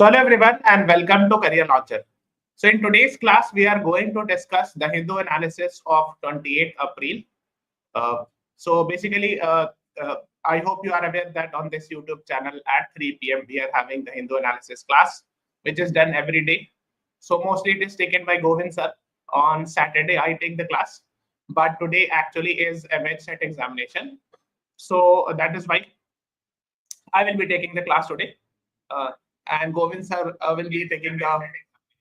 So hello everyone and welcome to Career Launcher. So in today's class, we are going to discuss the Hindu analysis of 28th April. So basically, I hope you are aware that on this YouTube channel at 3 p.m. we are having the Hindu analysis class, which is done every day. So mostly it is taken by Govind sir. On Saturday, I take the class, but today actually is a MHSET examination. So that is why I will be taking the class today. Uh, and Govind sir will be taking the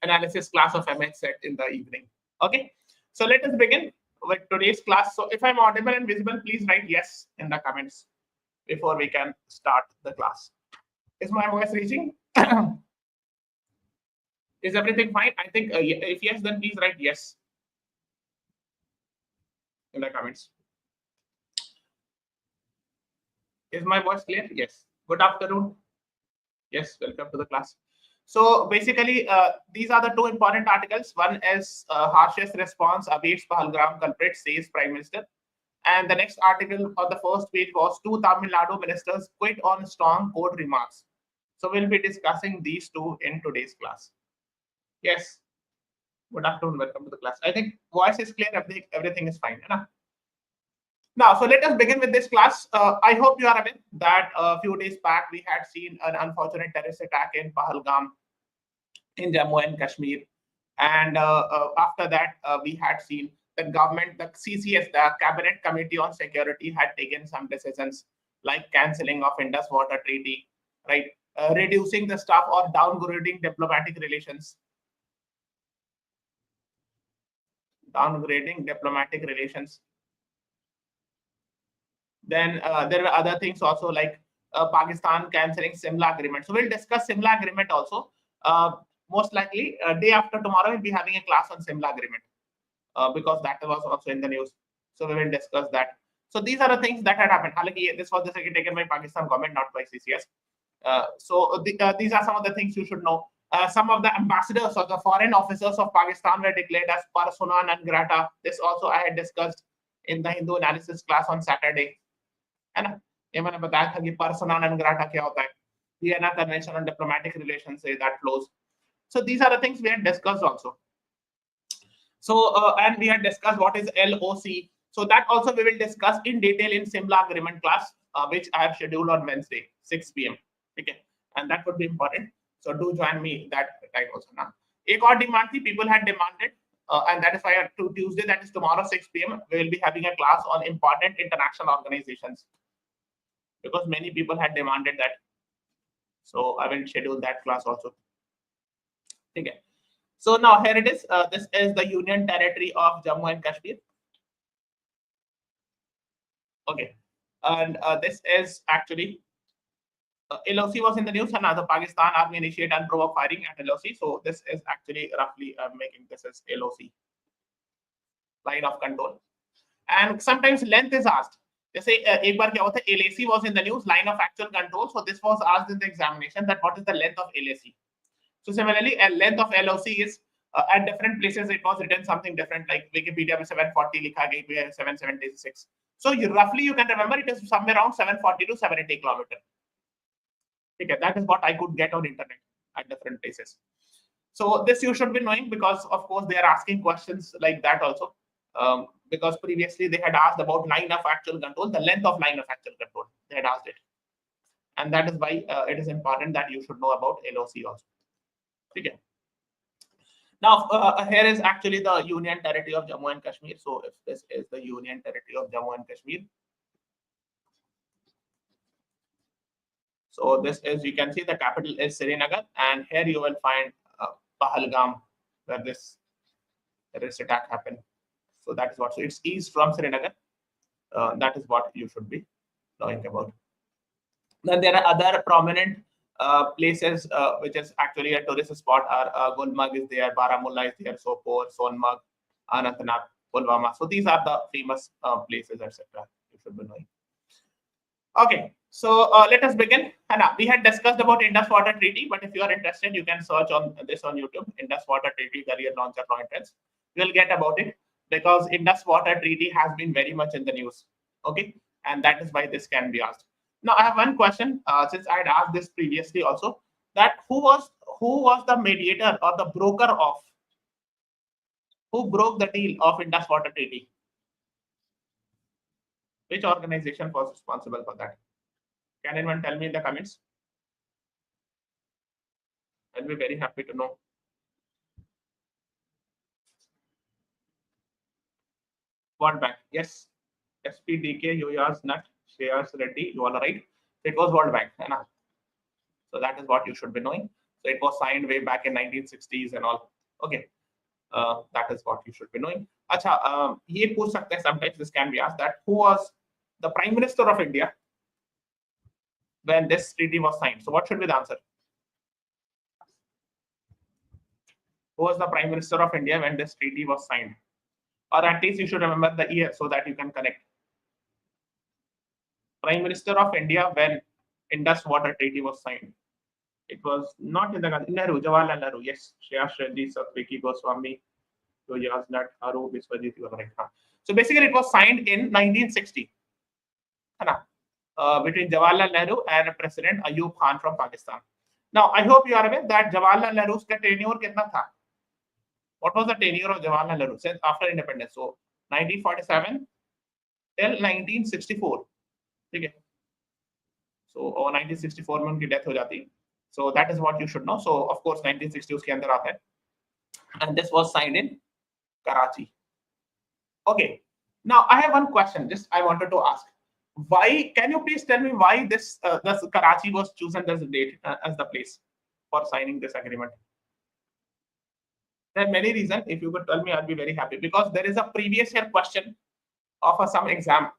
analysis class of MHSET in the evening. Okay, so let us begin with today's class. So if I'm audible and visible, please write yes in the comments before we can start the class. Is my voice reaching? Is everything fine? I think if yes, then please write yes in the comments. Is my voice clear? Yes. Good afternoon. Yes, welcome to the class. So basically, these are the two important articles. One is harshest response awaits Pahalgam culprit, says Prime Minister. And the next article on the first page was two Tamil Nadu ministers quit on strong court remarks. So we'll be discussing these two in today's class. Yes. Good afternoon. Welcome to the class. I think voice is clear. Everything is fine. Now, so let us begin with this class. I hope you are aware that a few days back we had seen an unfortunate terrorist attack in Pahalgam in Jammu and Kashmir. And after that, we had seen the government, the CCS, the Cabinet Committee on Security, had taken some decisions like cancelling of Indus Water Treaty, right? Reducing the staff or downgrading diplomatic relations. Downgrading diplomatic relations. Then there were other things also like Pakistan cancelling Simla agreement. So we'll discuss Simla agreement also. Most likely, day after tomorrow, we'll be having a class on Simla agreement because that was also in the news. So we will discuss that. So these are the things that had happened. This was taken by Pakistan government, not by CCS. These are some of the things you should know. Some of the ambassadors or the foreign officers of Pakistan were declared as persona non grata. This also I had discussed in the Hindu analysis class on Saturday. है ना, ये मैंने बताया था कि persona non grata क्या होता है, Vienna Convention on Diplomatic Relations say that flows. So these are the things we had discussed also. So and we had discussed what is LOC. So that also we will discuss in detail in Simla agreement class, which I have scheduled on Wednesday 6 p.m. Okay, and that would be important. So do join me that time also. Now, एक और demand थी, people had demanded, and that is why to Tuesday, that is tomorrow 6 p.m. we will be having a class on important international organizations, because many people had demanded that. So I will schedule that class also. Okay. So now here it is. This is the Union Territory of Jammu and Kashmir. Okay. And this is actually LOC was in the news, and the Pakistan Army initiated unprovoked firing at LOC. So this is actually roughly making this as LOC, line of control. And sometimes length is asked. जैसे एक बार क्या होता है, LAC was in the news, line of actual control. So this was asked in the examination that what is the length of LAC. So similarly, a length of LOC is at different places it was written something different. Like Wikipedia में 740 लिखा गया, 776. So roughly you can remember it is somewhere around 740 to 780 kilometer. Okay, that is what I could get on internet at different places. So this you should be knowing, because of course they are asking questions like that also. Because previously they had asked about line of actual control, the length of line of actual control. They had asked it. And that is why it is important that you should know about LOC also. Okay. Now, here is actually the Union Territory of Jammu and Kashmir. So if this is the Union Territory of Jammu and Kashmir. So this is, you can see the capital is Srinagar, and here you will find Pahalgam, where this terrorist attack happened. So that is what. So it's east from Srinagar. That is what you should be knowing about. Then there are other prominent places which is actually a tourist spot are Gulmarg is there, Baramulla is there, Sopore, Sonmarg, Anantnag, Pulwama. So these are the famous places, etc. You should be knowing. Okay, so let us begin. Hannah, we had discussed about Indus Water Treaty, but if you are interested, you can search on this on YouTube, Indus Water Treaty Career Launcher Law Entrance. You will get about it, because Indus Water Treaty has been very much in the news. Okay, and that is why this can be asked. Now I have one question, since I had asked this previously also, that who who was the mediator or the broker of, who broke the deal of Indus Water Treaty? Which organization was responsible for that? Can anyone tell me in the comments? I'll be very happy to know. World Bank. Yes. SPDK, Yoyas Nut, Shreyas Reddy, you all are right. It was World Bank. So that is what you should be knowing. So it was signed way back in 1960s and all. Okay. That is what you should be knowing. Acha, ye पूछ सकते हैं, sometimes this can be asked, that who was the Prime Minister of India when this treaty was signed? So what should be the answer? Who was the Prime Minister of India when this treaty was signed? Or at least you should remember the year so that you can connect. Prime Minister of India when Indus Water Treaty was signed. It was not in the Nehru, Jawaharlal Nehru. Yes, Shreyas Reddy, Satviki Goswami, Yoyas Nut, Haru, Biswajit. So basically, it was signed in 1960. Between Jawaharlal Nehru and President Ayub Khan from Pakistan. Now, I hope you are aware that Jawaharlal Nehru's tenure kitna tha? What was the tenure of Jawaharlal Nehru since after independence? So 1947 till 1964. Okay. So 1964 में उनकी death हो जाती. So that is what you should know. So of course 1960 उसके अंदर आता है. And this was signed in Karachi. Okay. Now I have one question. Just I wanted to ask. Why? Can you please tell me why this Karachi was chosen as the date as the place for signing this agreement? There are many reasons. If you could tell me, I'll be very happy, because there is a previous year question of some exam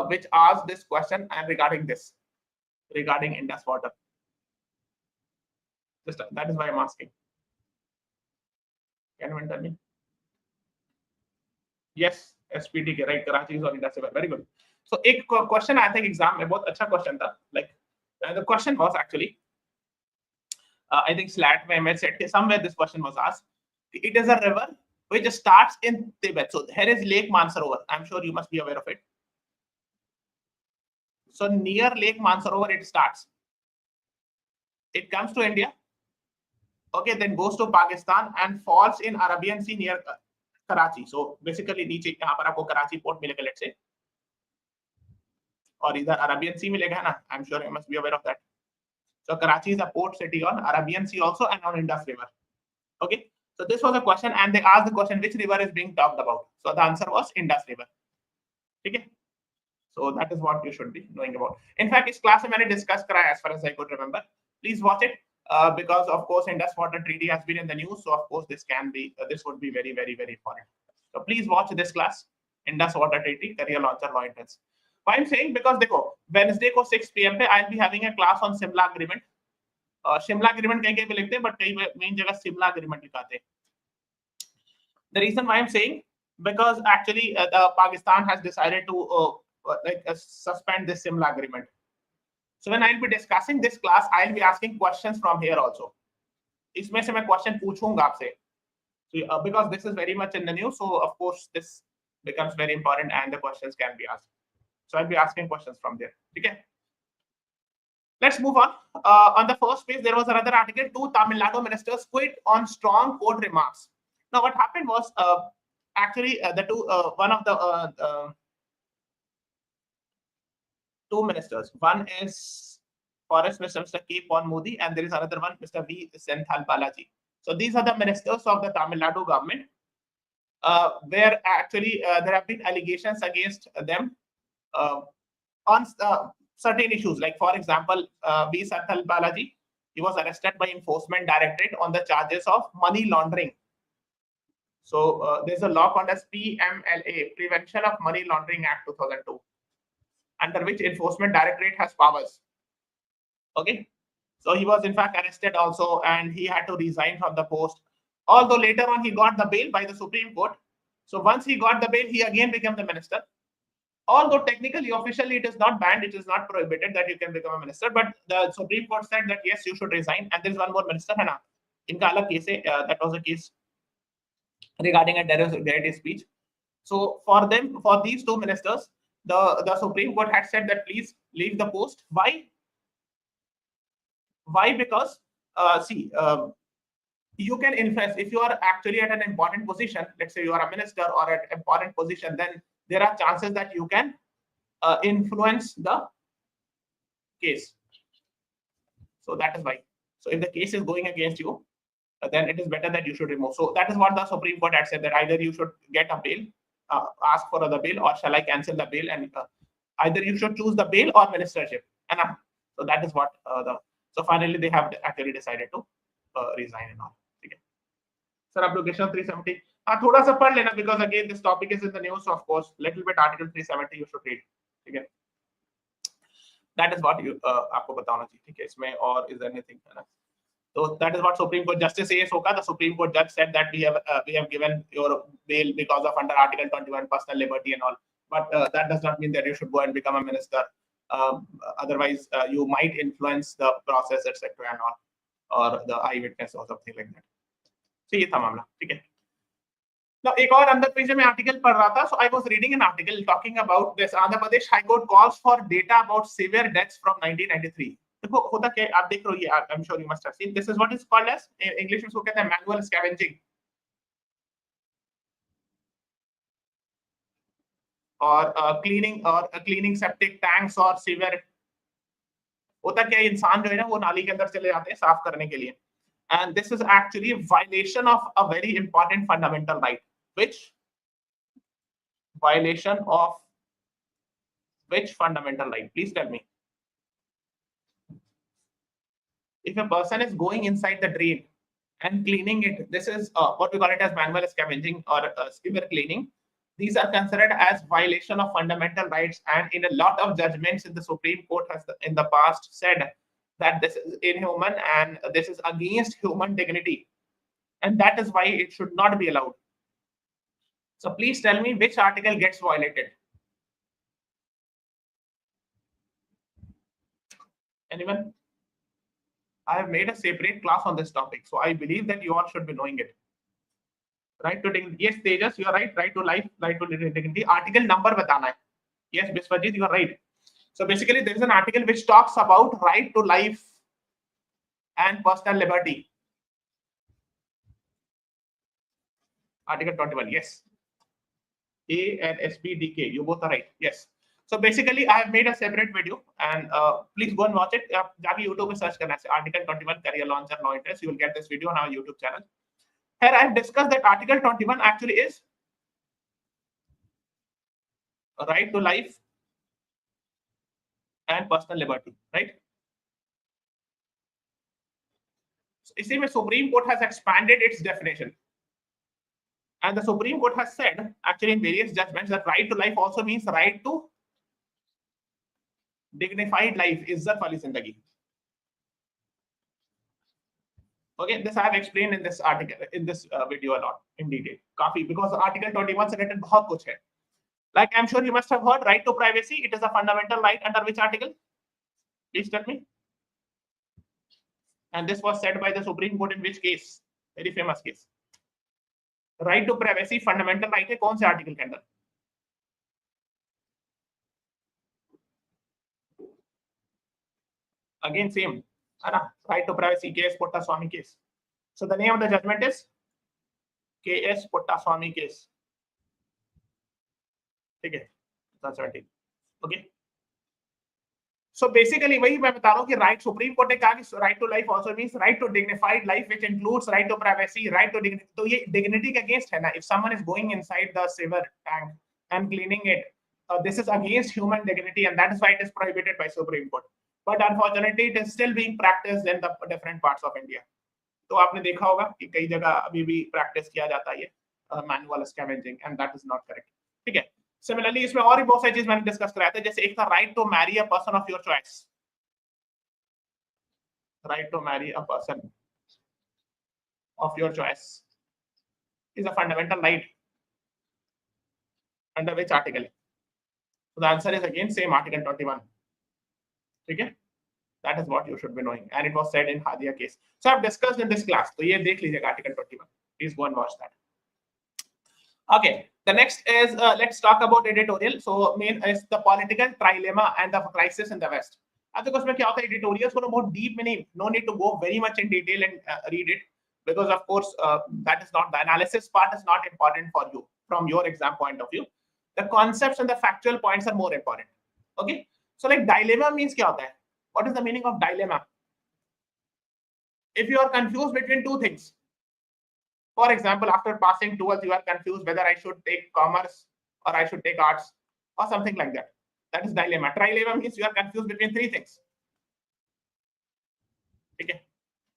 which asked this question and regarding this, regarding Indus Water. Just that is why I'm asking. Can anyone tell me? Yes, SPDK, right? Karachi is on Indus River. Very good. So, a question I think exam में बहुत अच्छा question था. Like the question was actually, I think CLAT में I said somewhere this question was asked. It is a river which starts in Tibet. So here is Lake Mansarovar. I'm sure you must be aware of it. So near Lake Mansarovar it starts. It comes to India. Okay, then goes to Pakistan and falls in Arabian Sea near Karachi. So basically नीचे यहाँ पर आपको Karachi port मिलेगा, let's say. और इधर Arabian Sea मिलेगा है ना? I'm sure you must be aware of that. So Karachi is a port city on Arabian Sea also and on Indus River. Okay. So this was a question, and they asked the question, which river is being talked about? So the answer was Indus River. Okay. So that is what you should be knowing about. In fact, this class I discussed as far as I could remember. Please watch it because of course Indus Water Treaty has been in the news. So of course this can be this would be very, very, very important. So please watch this class, Indus Water Treaty, Career Launcher Law Entrance. Why I'm saying, because देखो Wednesday को 6 PM पे I'll be having a class on Simla Agreement. Shimla Agreement कहीं भी लिखते हैं, but कई main जगह Simla Agreement लिखाते हैं. The reason why I'm saying, because actually Pakistan has decided to suspend this Simla Agreement. So when I'll be discussing this class, I'll be asking questions from here also. इसमें से मैं question पूछूंगा आपसे. So, because this is very much in the news, so of course this becomes very important and the questions can be asked. So I'll be asking questions from there. Okay. Let's move on. On the first page, there was another article. 2 Tamil Nadu ministers quit on strong court remarks. Now, what happened was actually one of the two ministers. One is Forest Minister Mr. K. Pon Modi, and there is another one, Mr. V. Senthal Balaji. So these are the ministers of the Tamil Nadu government, where actually there have been allegations against them on certain issues, like for example, V. Senthal Balaji, he was arrested by Enforcement Directorate on the charges of money laundering. So there's a law called as PMLA, Prevention of Money Laundering Act 2002, under which Enforcement Directorate has powers. Okay, so he was in fact arrested also, and he had to resign from the post. Although later on he got the bail by the Supreme Court. So once he got the bail, he again became the minister. Although technically, officially, it is not banned, it is not prohibited that you can become a minister, but the Supreme Court said that yes, you should resign. And there's one more minister, है ना? इनका अलग case है, that was a case regarding a derogatory speech. So for them, for these two ministers, the Supreme Court had said that please leave the post. Why? Because see, you can influence if you are actually at an important position. Let's say you are a minister or at an important position, then there are chances that you can influence the case. So that is why. So if the case is going against you, then it is better that you should remove. So that is what the Supreme Court had said, that either you should get a bail, ask for the bail, or shall I cancel the bail, and either you should choose the bail or ministership. And so that is what so finally they have actually decided to resign and all. Okay. Sir, application 370. थोड़ा सा पढ़ लेना, because again this topic is in the news, so of course little bit article 370 you should read. Okay. That is what you आपको बताना चाहिए. ठीक है, इसमें और is there anything? So that is what Supreme Court Justice A.S. Oka, the Supreme Court judge, said that we have given your bail because of under Article 21 personal liberty and all. But that does not mean that you should go and become a minister. Otherwise, you might influence the process, etc. and all, or the eyewitness or something like that. So ये था मामला. ठीक है. Now, एक और अंदर page में article पढ़ रहा था. So I was reading an article talking about this. Andhra Pradesh High Court calls for data about severe deaths from 1993. देखो होता क्या है, आप देख रहे हो, I'm sure you must have seen. This is what is called as, in English में इसको कहते हैं manual scavenging. और cleaning septic tanks और sewer. होता क्या है, इंसान जो है ना वो नाली के अंदर चले जाते हैं साफ करने के लिए. And this is actually a violation of a very important fundamental right. Which violation of which fundamental right? Please tell me. If a person is going inside the drain and cleaning it, this is what we call it as manual scavenging or sewer cleaning. These are considered as violation of fundamental rights, and in a lot of judgments in the Supreme Court has in the past said that this is inhuman and this is against human dignity, and that is why it should not be allowed. So please tell me which article gets violated. Anyone? I have made a separate class on this topic, so I believe that you all should be knowing it. Right to dignity. Yes, Tejas, you are right. Right to life, right to dignity. Article number batana hai. Yes, Biswajit, you are right. So basically, there is an article which talks about right to life and personal liberty. Article 21. Yes. A and SBDK. You both are right. Yes. So basically, I have made a separate video, and please go and watch it. जाके YouTube पे search करना है Article 21 Career Launcher Law Interest. You will get this video on our YouTube channel. Here I have discussed that Article 21 actually is a right to life and personal liberty, right? So इसी में Supreme Court has expanded its definition, and the Supreme Court has said actually in various judgments that right to life also means right to dignified life, इज्जत वाली जिंदगी. Okay, this I have explained in this article, in this video a lot in detail, काफी, because Article 21 से related बहुत कुछ है. Like I'm sure you must have heard, right to privacy. It is a fundamental right under which article? Please tell me. And this was said by the Supreme Court in which case? Very famous case. Right to privacy fundamental right है कौन से article के अंदर? Again same, right to privacy, K.S. Puttaswamy case. So the name of the judgment is K.S. Puttaswamy case. Okay, 2017. Okay. So basically वही मैं बता रहा हूँ कि right Supreme Court ने कहा कि right to life also means right to dignified life, which includes right to privacy, right to dignity. तो ये dignity के against है ना. If someone is going inside the sewer tank and cleaning it, this is against human dignity, and that is why it is prohibited by Supreme Court. But unfortunately, it is still being practiced in the different parts of India. तो आपने देखा होगा कि कई जगह अभी भी practice किया जाता है ये manual scavenging, and that is not correct. ठीक है. Similarly, इसमें और भी बहुत सारी चीज मैंने डिस्कस कराया था, जैसे एक था right to marry a person of your choice. Right to marry a person of your choice is a fundamental right. Under which article? So the answer is again same, Article 21. Okay, that is what you should be knowing, and it was said in Hadia case. So I've discussed in this class. So ये देख लीजिएगा Article 21. Please go and watch that. Okay, the next is let's talk about editorial. So main is the political trilemma and the crisis in the West. अब देखो उसमें क्या होता है, editorials को बहुत deep में नहीं, no need to go very much in detail and read it, because of course that is not, the analysis part is not important for you from your exam point of view. The concepts and the factual points are more important. Okay, so like dilemma means क्या होता है? What is the meaning of dilemma? If you are confused between two things, for example, after passing 12th, you are confused whether I should take commerce or I should take arts or something like that. That is dilemma. Trilemma means you are confused between three things. Okay,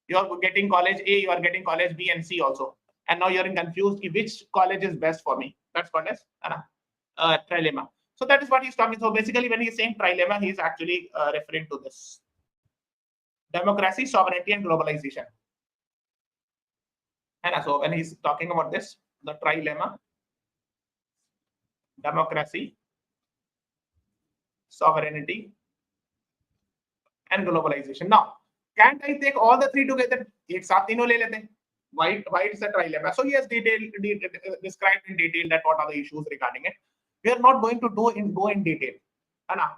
you are getting college A, you are getting college B and C also, and now you are confused which college is best for me. That's called as trilemma. So that is what he's talking. So basically, when he's saying trilemma, he is actually referring to this: democracy, sovereignty, and globalization. And so when he's talking about this, the trilemma, democracy, sovereignty, and globalization. Now, can't I take all the three together? एक साथ तीनों ले लेते हैं. Why is a trilemma? So he has described in detail that what are the issues regarding it. We are not going to go in detail.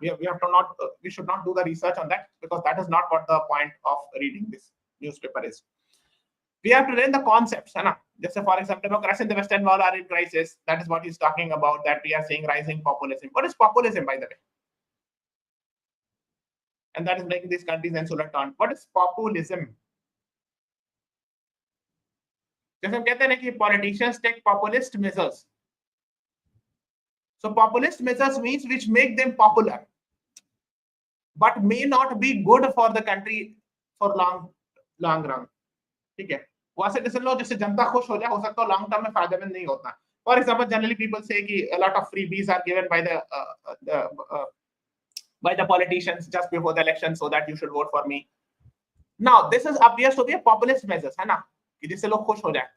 We should not do the research on that, because that is not what the point of reading this newspaper is. We have to learn the concepts. Just say, for example, democracy in the Western world are in crisis. That is what he's talking about, that we are seeing rising populism. What is populism, by the way? And that is making these countries insular turn. What is populism? जैसे हम कहते हैं ना कि politicians take populist measures. So populist measures means which make them popular, but may not be good for the country for long run. ठीक है, वो ऐसे डिसीजन लो जिससे जनता खुश हो जाए, हो सकता है लॉन्ग टर्म में फायदेमंद नहीं होता. फॉर एग्जांपल, जनरली पीपल से कि a lot of freebies are given by the politicians just before the election, so that you should vote for me. Now this appears to be a populist measures, है ना, कि जिससे लोग खुश हो जाए,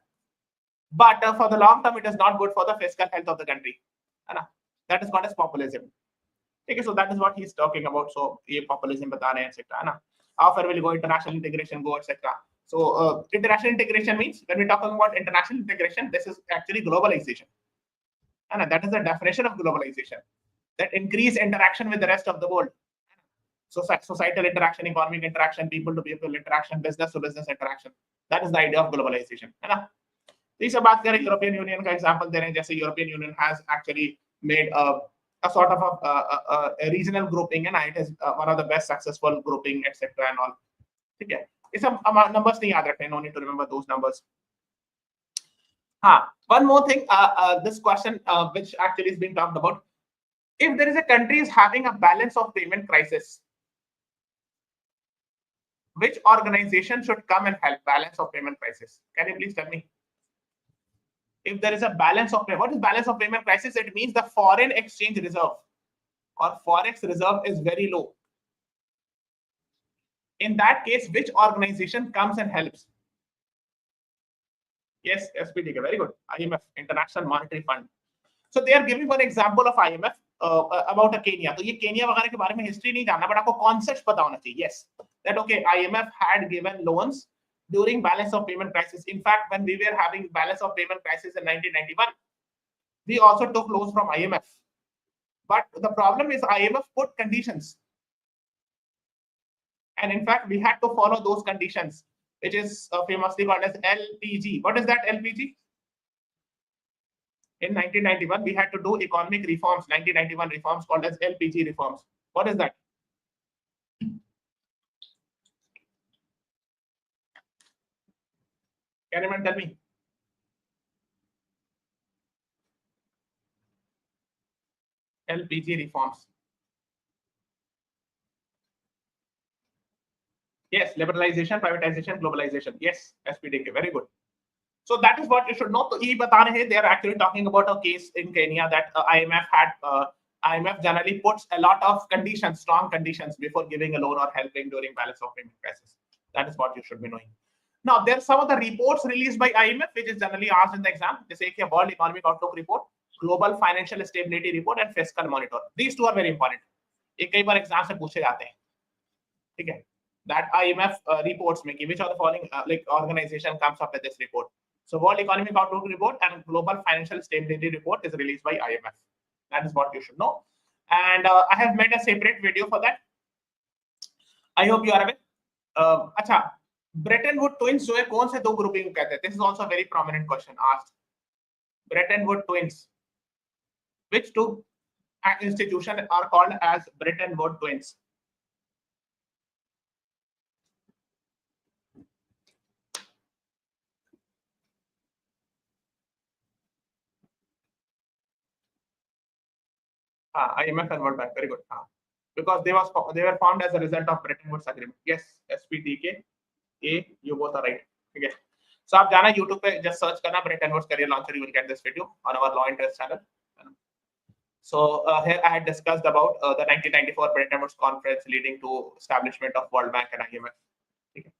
but for the long term it is not good for the fiscal health of the country, है ना. That is called as populism. Okay, so that is what he's talking about. So ये populism बता रहे हैं, etc. है ना. How far will you go? International integration go, etc. So international integration means, when we're talking about international integration, this is actually globalization, and that is the definition of globalization, that increase interaction with the rest of the world. So societal interaction, economic interaction, people to people interaction, business to business interaction. That is the idea of globalization, है ना. तो इस बात करें, European union का example दे रहे हैं, जैसे European union has actually made a sort of a regional grouping, and it is one of the best successful grouping, etc. and all. ठीक है, ये सब numbers नहीं याद रखने, no need to remember those numbers. One more thing, this question which actually is being talked about: if there is a country is having a balance of payment crisis, which organization should come and help balance of payment crisis? Can you please tell me? If there is a balance of payment, what is balance of payment crisis? It means the foreign exchange reserve or forex reserve is very low. In that case, which organization comes and helps? Yes, SPDK, very good. IMF, International Monetary Fund. So they are giving one example of IMF about a Kenya. तो ये Kenya वगैरह के बारे में history नहीं जानना, but आपको concept पता होना चाहिए. Yes, that okay, IMF had given loans during balance of payment crisis. In fact, when we were having balance of payment crisis in 1991, we also took loans from IMF. But the problem is IMF put conditions. And in fact, we had to follow those conditions, which is famously called as LPG. What is that LPG? In 1991, we had to do economic reforms, 1991 reforms called as LPG reforms. What is that? Can anyone tell me? LPG reforms. Yes, liberalization, privatization, globalization. Yes, SPDK, very good. So that is what you should know. They are actually talking about a case in Kenya that IMF generally puts a lot of conditions, strong conditions, before giving a loan or helping during balance of payment crisis. That is what you should be knowing. Now, there are some of the reports released by IMF, which is generally asked in the exam. They say World Economic Outlook Report, Global Financial Stability Report, and Fiscal Monitor. These two are very important. ये कई बार exam से पूछे जाते हैं. ठीक है? That IMF reports making, which of the following like organization comes up with this report? So World Economic Outlook Report and Global Financial Stability Report is released by IMF. That is what you should know. And I have made a separate video for that. I hope you are aware. अच्छा, Bretton Woods twins जो है कौन से दो grouping को कहते हैं? This is also a very prominent question asked. Bretton Woods twins. Which two institutions are called as Bretton Woods twins? IMF and World Bank. Very good. Because they were formed as a result of Bretton Woods Agreement. Yes, SPTK. You both are right. Okay. So आप जाना YouTube पे just search करना Bretton Woods Career Launcher. You will get this video on our Law Interest channel. So here I had discussed about the 1994 Bretton Woods Conference leading to establishment of World Bank and IMF. Okay.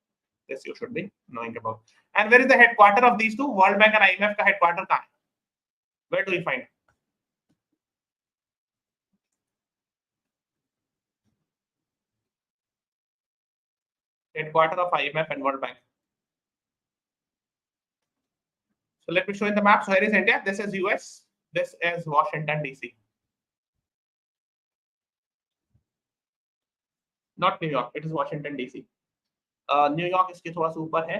This you should be knowing about. And where is the headquarter of these two? World Bank and IMF का headquarter कहाँ है? Where do we find? Headquarter of IMF and World Bank. So let me show you the map. So here is India. This is US. This is Washington DC. Not New York. It is Washington DC. New York इसके थोड़ा सा ऊपर है.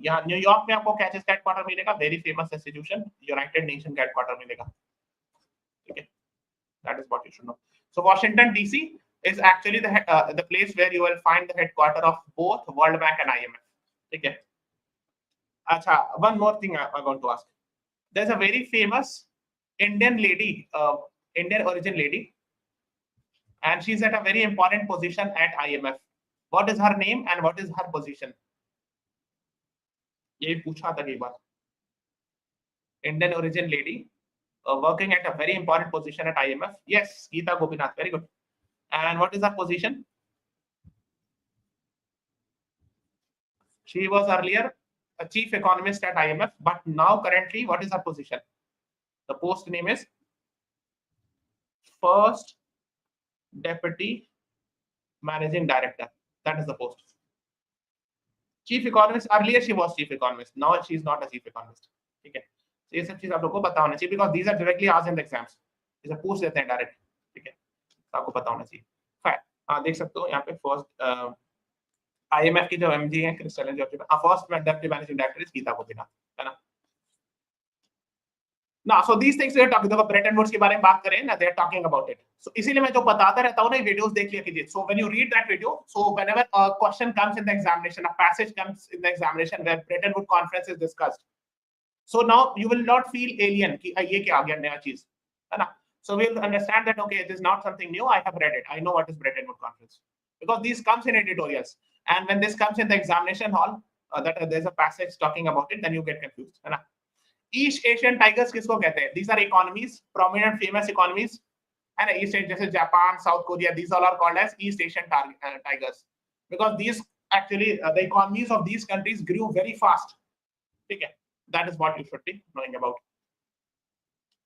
यहाँ New York में आपको क्या चीज का हेडक्वार्टर मिलेगा? Very famous institution United nation का हेडक्वार्टर मिलेगा. ठीक है, that is what you should no. So Washington DC is actually the place where you will find the headquarter of both World Bank and IMF. ठीक है. अच्छा, one more thing I want to ask. There's a very famous Indian lady, Indian origin lady, and she's at a very important position at IMF. What is her name and what is her position? ये पूछा था एक बार. Indian origin lady, working at a very important position at IMF. Yes, Geeta Gopinath. Very good. And what is her position? She was earlier a chief economist at IMF, but now currently, what is her position? The post name is First Deputy Managing Director. That is the post. Chief economist. Earlier she was chief economist. Now she is not a chief economist. ठीक है. तो ये सब चीज आप लोग को पता होना चाहिए because these are directly asked in the exams. इसे पूछ लेते हैं डायरेक्ट. ठीक है. आपको पता होना चाहिए. फाइन. हाँ, देख सकते हो यहाँ पे फर्स्ट IMF की जो MG है क्रिस्टलन जो first deputy managing director is Gita Gopinath, है ना. ना so these things we are talking about. Bretton Woods के बारे में बात करें ना, they are talking about it. So इसीलिए मैं जो बताता रहता हूं ना, वीडियोस देख लिया कीजिए. So when you read that video, so whenever a question comes in the examination, a passage comes in the examination where Bretton wood conference is discussed, so now you will not feel alien कि ये क्या आ गया नया चीज, है ना. So we'll understand that okay, it is not something new. I have read it. I know what is Bretton Woods Conference because these comes in editorials, and when this comes in the examination hall, that there's a passage talking about it, then you get confused, है ना. East Asian tigers किसको कहते हैं? These are economies, prominent famous economies, है ना. East Asian जैसे Japan, South Korea, these all are called as East Asian tigers because these actually the economies of these countries grew very fast. ठीक है, that is what you should be knowing about.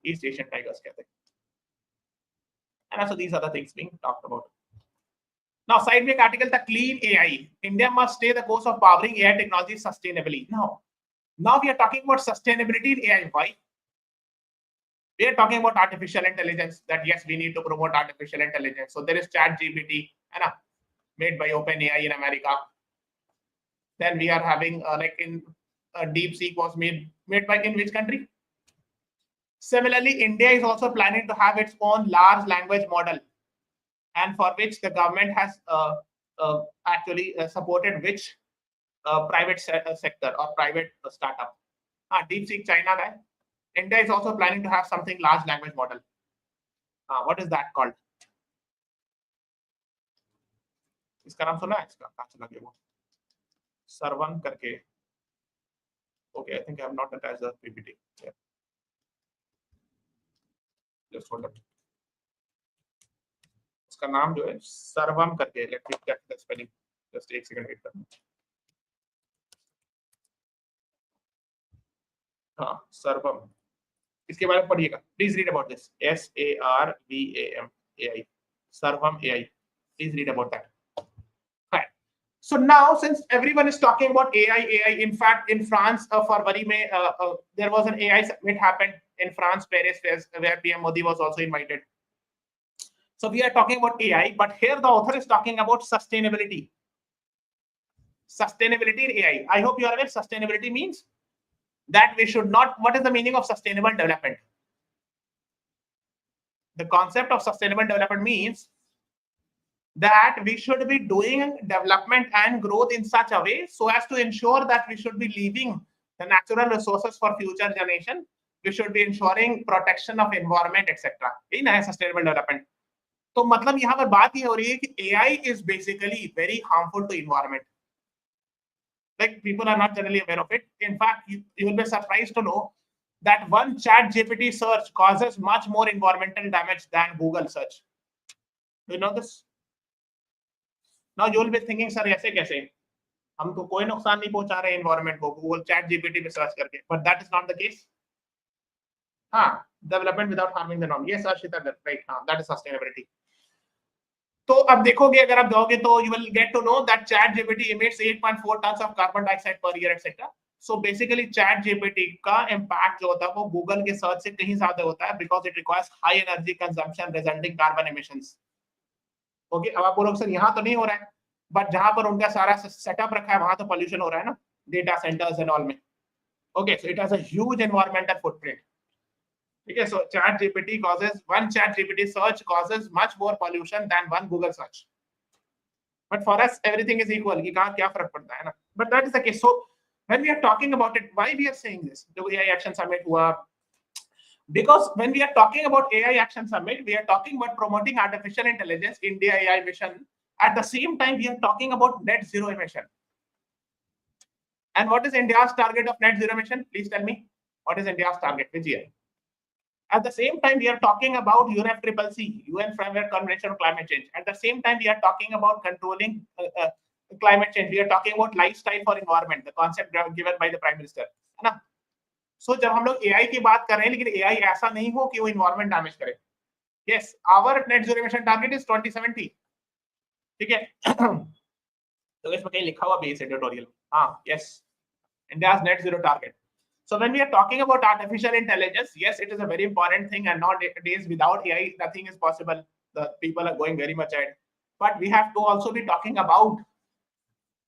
East Asian tigers कहते हैं. And also these are the things being talked about. Now, side में article the clean AI. India must stay the course of powering AI technology sustainably. Now we are talking about sustainability in AI. Why? We are talking about artificial intelligence. That yes, we need to promote artificial intelligence. So there is ChatGPT, made by OpenAI in America. Then we are having like in DeepSeek was made by in which country? Similarly, India is also planning to have its own large language model, and for which the government has actually supported which private sector or private startup. DeepSeek China guy. India is also planning to have something large language model. What is that called? इसका नाम सुना है? इसका कहाँ चला गया वो? Servant करके. Okay, I think I have not attached the PPT. Yeah. Just hold up. उसका नाम जो है सर्वम करके. Let me check the spelling. Just एक सेकंड वेट करना. हाँ, सर्वम. इसके बारे में पढ़िएगा. Please read about this. SARVAM AI. Sarvam AI. Please read about that. Fine. So now, since everyone is talking about AI, in fact, in France, February में there was an AI summit happened in France, Paris, where PM Modi was also invited. So we are talking about AI, but here the author is talking about sustainability. Sustainability in AI. I hope you are aware. Sustainability means that we should not. What is the meaning of sustainable development? The concept of sustainable development means that we should be doing development and growth in such a way so as to ensure that we should be leaving the natural resources for future generation. We should be ensuring protection of environment, etc. In a sustainable development. तो मतलब यहाँ पर बात ये हो रही है कि AI is basically very harmful to environment. Like people are not generally aware of it. In fact, you will be surprised to know that one ChatGPT search causes much more environmental damage than Google search. Do you know this? Now you will be thinking, sir, ऐसे कैसे? हम तो कोई नुकसान नहीं पहुंचा रहे environment को Google ChatGPT पे सर्च करके, but that is not the case. हाँ, development without harming the norm. Yes, Ashita, right? हाँ, that is sustainability. तो अब देखोगे अगर आप जाओगे तो you will get to know that ChatGPT emits 8.4 tons of carbon dioxide per year, etc. So basically ChatGPT का impact जो होता है वो Google के सर्च से कहीं ज्यादा होता है because it requires high energy consumption resulting carbon emissions. Okay, अब आप बोलोगे सर यहाँ तो नहीं हो रहा है, बट जहां पर उनका सारा सेटअप रखा है वहां तो पोल्यूशन हो रहा है ना, डेटा सेंटर्स एंड ऑल में. Okay, so it has a huge environmental footprint. ठीक है, सो ChatGPT causes one ChatGPT search causes much more pollution than one Google search. But for us everything is equal. कि कहाँ क्या फर्क पड़ता है ना. But that is the case. So when we are talking about it, why we are saying this? जो AI Action Summit हुआ, because when we are talking about AI Action Summit, we are talking about promoting artificial intelligence, India AI mission. At the same time, we are talking about net zero emission. And what is India's target of net zero emission? Please tell me. What is India's target? Which year? At the same time, we are talking about UNFCCC, UN Framework Convention on Climate Change. At the same time, we are talking about controlling climate change. We are talking about lifestyle for environment, the concept given by the Prime Minister. है ना? So जब हम लोग AI की बात कर रहे हैं, लेकिन AI ऐसा नहीं हो कि वो environment damage करे. Yes, our net zero emission target is 2070. ठीक है? तो इसमें कहीं लिखा हुआ भी है editorial. हाँ, yes, India's net zero target. So when we are talking about artificial intelligence, yes, it is a very important thing, and nowadays without AI, nothing is possible. The people are going very much ahead. But we have to also be talking about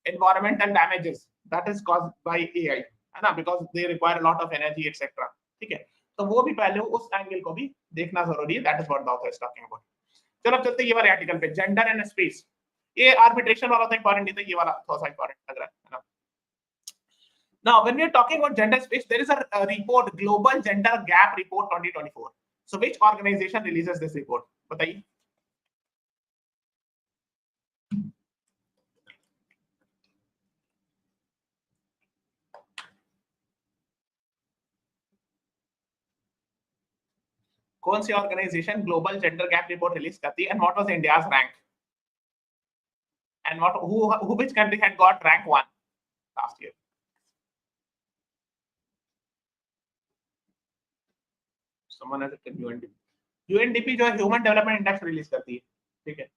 environmental damages that is caused by AI, है ना? Because they require a lot of energy, etc. ठीक है? तो वो भी पहले उस angle को भी देखना जरूरी है. That is what the author is talking about. चलो चलते ये वाले आर्टिकल पे, जेंडर एंड स्पेस. ये आर्बिट्रेशन वाला तो इंपॉर्टेंट नहीं था, ये वाला थोड़ा सा इंपॉर्टेंट लग रहा है ना. Now, when we are talking about gender space, there is a report, Global Gender Gap Report 2024. So, which organization releases this report? बताइए. कौन सी organisation global gender gap report release करती है, and what was India's rank? And which country had got rank 1 last year? Someone has said UNDP. UNDP जो human development index release करती है. ठीक है.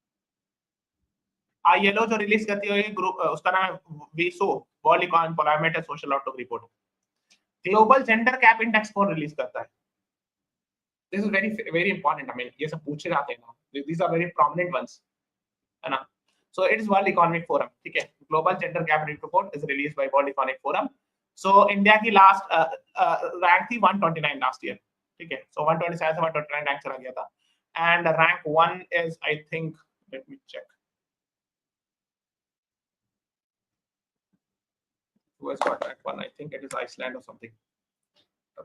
ILO जो रिलीज करती है ग्रुप, उसका नाम है WISO, world employment and social outlook report. Global gender gap index कौन रिलीज करता है? This is very important. I mean, ये सब पूछे जाते हैं ना. These are very prominent ones, है ना? So it is World Economic Forum. ठीक है. Global Gender Gap Report is released by World Economic Forum. So India की last rank थी 129 last year. ठीक है. So 127 से 129 rank चला गया था. And rank 1 is, I think, let me check. Who has got rank 1? I think it is Iceland or something.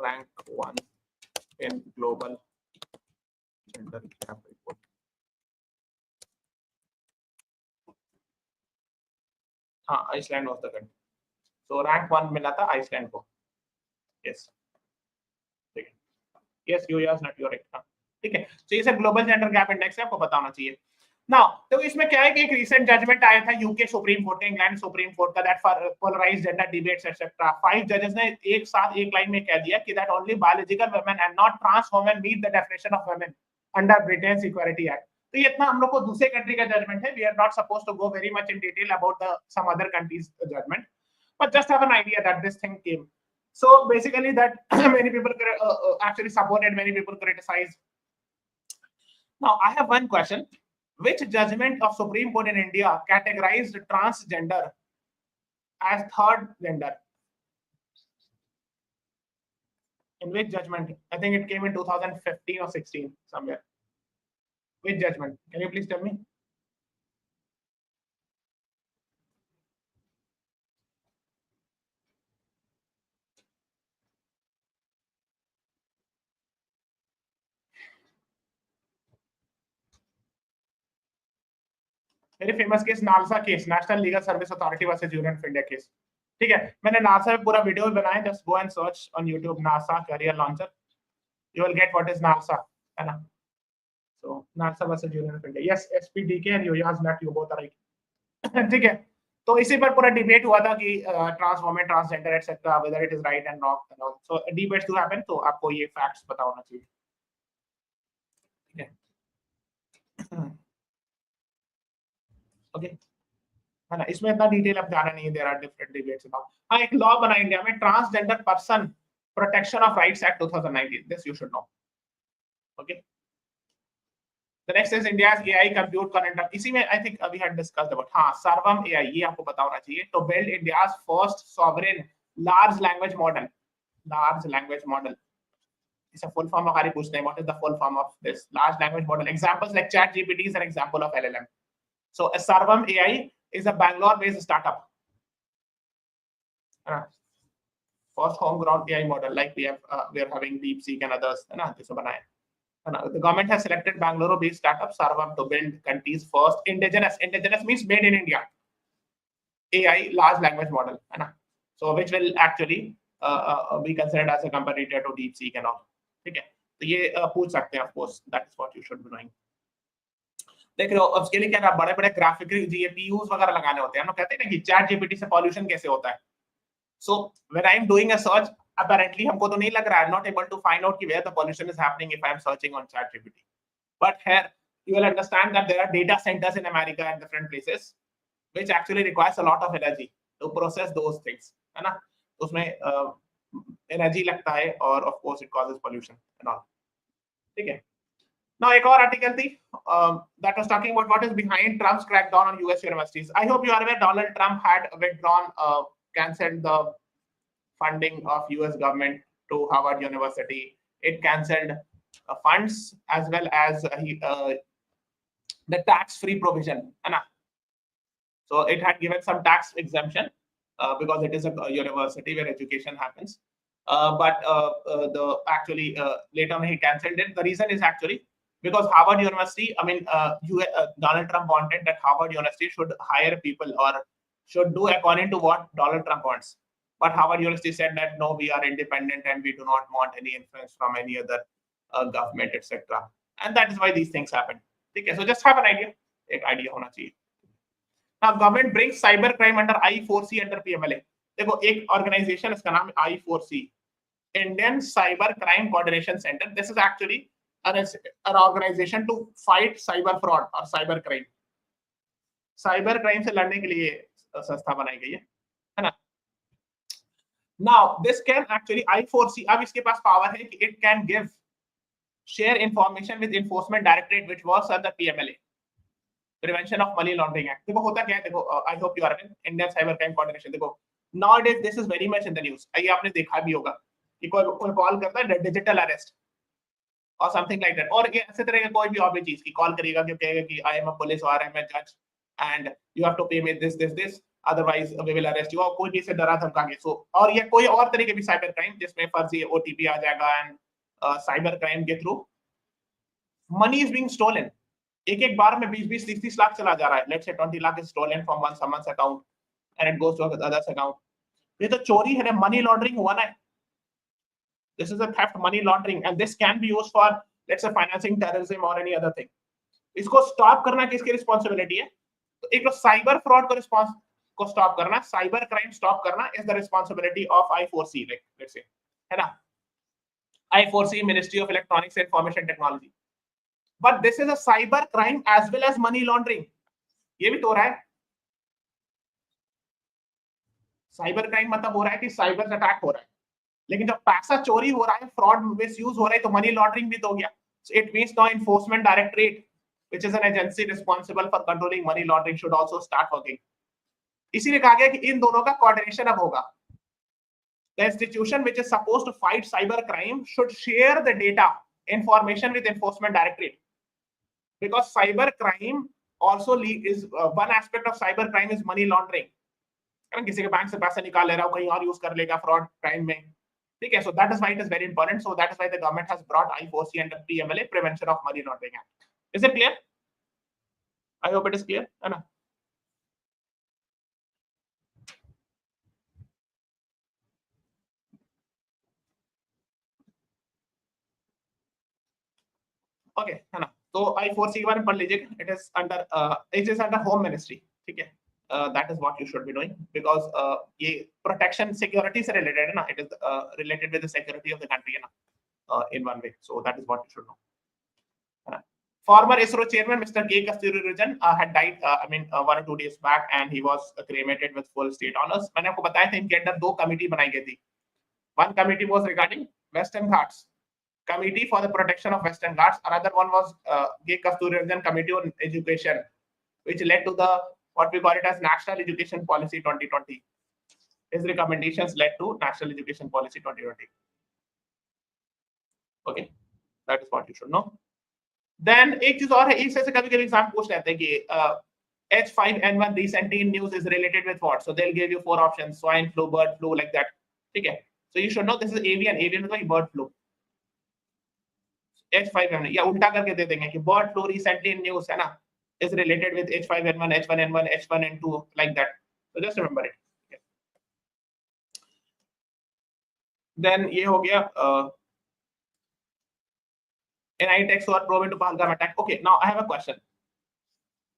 Rank 1 in global gender gap report. हाँ, Iceland was the country. So rank 1 मिला था Iceland को. Yes. ठीक है. Yes, you are not correct. हाँ, ठीक है. So ये सब global gender gap index है, आपको पता होना चाहिए. Now, तो इसमें क्या है कि एक recent judgment आया था UK सुप्रीम कोर्ट का, इंग्लैंड सुप्रीम कोर्ट का, that for polarized gender debates etc. 5 judges ने एक साथ एक लाइन में कह दिया कि that only biological women and not trans women meet the definition of women under Britain's Equality Act. तो ये इतना हम लोग को दूसरे कंट्री का जजमेंट है. We are not supposed to go very much in detail about the some other countries' judgment, but just have an idea that this thing came. So basically that many people actually supported, many people criticized. Now I have one question. Which judgment of Supreme Court in India categorized transgender as third gender? In which judgment? I think it came in 2015 or 16 somewhere. Which judgment? Can you please tell me? Very famous case NALSA case, national legal service authority versus union of India case. ठीक है, मैंने NALSA पे पूरा video भी बनाया, just go and search on YouTube NALSA career launcher, you will get what is NALSA, है ना. So NALSA versus union of India, yes एसपीडीके एंड योयाज not, you both are right. ठीक है, तो इसी पर पूरा डिबेट हुआ था कि trans women, transgender etcetera, whether it is right and wrong. So debates do happen, तो आपको ये फैक्ट्स पता होना चाहिए. ठीक है, ओके, है ना. इसमें इतना डिटेल अब जाना नहीं है, there are different debates about. हाँ, एक लॉ बना इंडिया में, transgender person protection of rights act 2019, this you should know. Okay, the next is India's AI compute current. इसी में I think we had discussed about, हाँ, Sarvam AI, ये आपको पता होना चाहिए. To build India's first sovereign large language model. Large language model is a full form of, पूछते हैं, what is the full form of this large language model? Examples like chat gpt is an example of LLM. So a Sarvam AI is a Bangalore based startup, first homegrown AI model, like we are having DeepSeek and others, है ना, जिसे बनाए. The government has selected Bangalore based startup Sarvam to build country's first indigenous means made in India AI large language model, है ना. So which will actually be considered as a competitor to DeepSeek and all. ठीक है, तो ये पूछ सकते हैं, of course that is what you should be knowing. देख रहे हो, अब इसके लिए क्या बड़े बड़े ग्राफिकल जीपीयूज वगैरह लगाने होते हैं. हम लोग कहते हैं ना कि चैट जीपीटी से पॉल्यूशन कैसे होता है. So when I am doing a search, apparently हमको तो नहीं लग रहा है, not able to find out कि where the pollution is happening if I am searching on chat gpt. But here you will understand that there are data centers in America and different places which actually requires a lot of energy to process those things, है ना. उसमें energy लगता है और of course it causes pollution and all. ठीक है, now एक और आर्टिकल थी that was talking about what is behind Trump's crackdown on US universities. I hope you are aware Donald Trump had withdrawn cancelled the funding of US government to Harvard University. It cancelled funds as well as the tax free provision, है ना. So it had given some tax exemption because it is a university where education happens. But the actually later on he cancelled it. The reason is actually because Harvard University, I mean, Donald Trump wanted that Harvard University should hire people or should do according to what Donald Trump wants. But Harvard University said that no, we are independent and we do not want any influence from any other government, etc. And that is why these things happen. Okay, so just have an idea. एक idea होना चाहिए. Now government brings cyber crime under I4C under PMLA. देखो, एक organisation, इसका नाम है I4C, Indian Cyber Crime Coordination Center. This is actually an organization to fight cyber fraud or cyber crime. Cyber crime से लड़ने के लिए संस्था बनाई गई है ना. Now this can actually I4C, अब इसके पास पावर है कि it can give share information with enforcement directorate which was under PMLA, Prevention of Money Laundering Act. देखो होता क्या है, देखो I hope you are in Indian Cyber Crime Coordination. देखो nowadays this is very much in the news. ये आपने देखा भी होगा कि कोई कॉल करता है डिजिटल अरेस्ट और समथिंग लाइक दैट, और ऐसे तरह का कोई भी और भी चीज की कॉल करेगा कि कहेगा कि आई एम अ पुलिस और आई एम अ जज and you have to pay me this otherwise we will arrest you, और कोई भी से डरा धमका के. सो और ये कोई और तरह के भी साइबर क्राइम जिसमें फर्जी ओटीपी आ जाएगा एंड साइबर क्राइम के through money is being stolen. एक बार में 20-20, 30-30 लाख चला जा रहा है. Let's say 20 lakh is stolen from one someone's account and it goes to others account. ये तो चोरी है, मनी लॉन्ड्रिंग हुआ ना. This is a theft, money laundering, and this can be used for, let's say, financing terrorism or any other thing. इसको stop करना किसकी responsibility है? तो एक तो साइबर फ्रॉड को स्टॉप करना, साइबर क्राइम स्टॉप करना is the responsibility of I4C, let's say, है ना. I4C, ministry of electronics and information technology. But this is a cyber crime as well as money laundering. ये भी तो हो रहा है. साइबर क्राइम मतलब हो रहा है कि साइबर अटैक हो रहा है, लेकिन जब पैसा चोरी हो रहा है, फ्रॉड मिसयूज हो रहा है, तो मनी लॉन्ड्रिंग भी तो हो गया. So it means now Enforcement Directorate, which is an agency responsible for controlling money laundering, should also start working. इसीलिए कहा गया कि इन दोनों का coordination अब होगा. The institution which is supposed to fight cyber crime should share the data information with Enforcement Directorate, because cyber crime also is one aspect of cyber crime is money laundering. किसी के bank से पैसा निकाल ले रहा हो, कहीं और यूज कर लेगा fraud crime में. ठीक है, so that is why it is very important. So that is why the government has brought I4C and PMLA, Prevention of Money Laundering Act. Is it clear? I hope it is clear. है ना? Okay, है ना? तो I4C one पढ़ लीजिए. It is under Home Ministry. ठीक है? That is what you should be doing, because ये protection security से related है ना? It is related with the security of the country है ना? In one way. So that is what you should know. Former ISRO chairman Mr. K. Kasturiarajan had died, 1 or 2 days back, and he was cremated with full state honors. मैंने आपको बताया था इनके अंदर 2 committee बनाई गई थी. One committee was regarding Western Ghats, Committee for the Protection of Western Ghats. Another one was K. Kasturiarajan Committee on Education, which led to the what we call it as National Education Policy 2020. His recommendations led to National Education Policy 2020. Okay, that is what you should know. Then एक चीज और है, इससे कभी-कभी exam पूछ लेते हैं कि H5N1 recently in news is related with what? So they'll give you 4 options: swine flu, bird flu, like that. ठीक है? So you should know this is avian. Avian मतलब bird flu. H5N1 या उल्टा करके दे देंगे कि bird flu recently in news है ना, is related with H5N1, H1N1, H1N2, like that. So just remember it. Okay. Then ये हो गया NIA takes over probe into Pahalgam attack. Okay, now I have a question.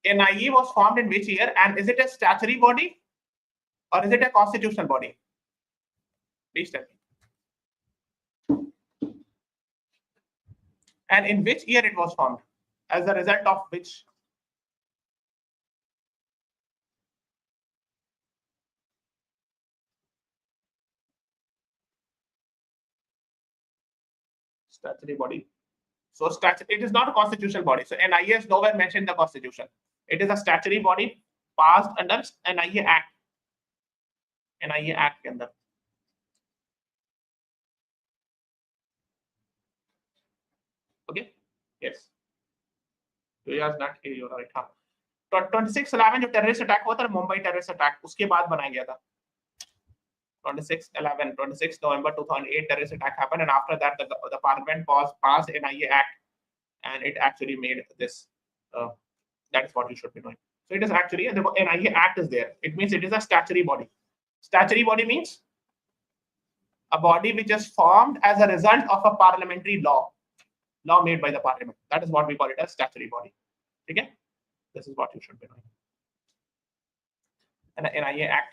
NIA was formed in which year, and is it a statutory body or is it a constitutional body? Please tell me. And in which year it was formed? As a result of which? Statutory body. So it is not a constitutional body. So NIA is nowhere mentioned in the constitution. It is a statutory body passed under NIA Act. NIA Act के अंदर. Okay. Yes. Not you're right. हाँ. 26/11 जो terrorist attack हुआ था, Mumbai terrorist attack, उसके बाद बनाया गया था. 26 November 2008 terrorist attack happened, and after that the parliament passed NIA Act, and it actually made this. That is what you should be knowing. So it is actually the NIA Act is there. It means it is a statutory body. Statutory body means a body which is formed as a result of a parliamentary law made by the parliament. That is what we call it as statutory body. Okay, this is what you should be knowing. And NIA Act.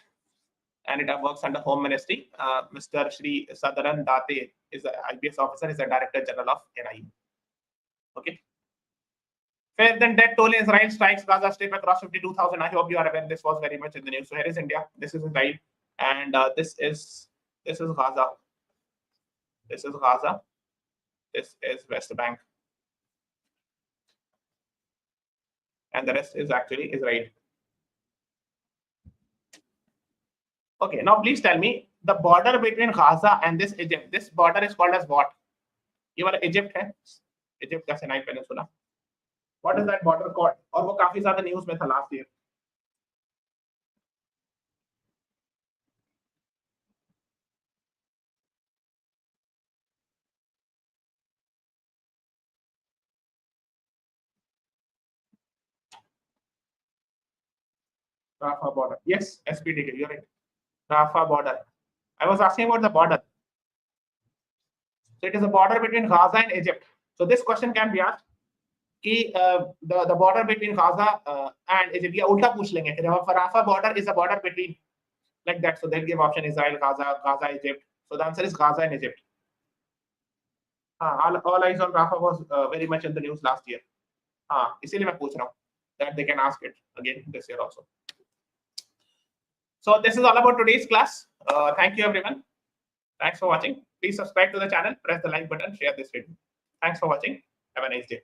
And it works under Home Ministry. Mr. Shri Sadaran Date is the IPS officer, is the Director General of NIA. Okay. Fair than death toll in Israel strikes Gaza Strip across 52,000. I hope you are aware. This was very much in the news. So here is India. This is Israel, and this is Gaza. This is Gaza. This is West Bank, and the rest is actually Israel. Okay, now please tell me the border between Gaza and this Egypt. This border is called as what? ये वाला Egypt है, Egypt का Sinai Peninsula. What is that border called? और वो काफी ज़्यादा news में था last year. Rafah border. Yes, SPDK. You're right. Rafah border. I was asking about the border. So it is a border between Gaza and Egypt. So this question can be asked. The border between Gaza and Egypt. या उल्टा पूछ लेंगे. Rafah border is a border between, like that. So they'll give option Israel, Gaza, Egypt. So the answer is Gaza and Egypt. All eyes on Rafah was very much in the news last year. इसीलिए मैं पूछ रहा हूँ that they can ask it again this year also. So this is all about today's class. Thank you everyone. Thanks for watching. Please subscribe to the channel, press the like button, share this video. Thanks for watching. Have a nice day.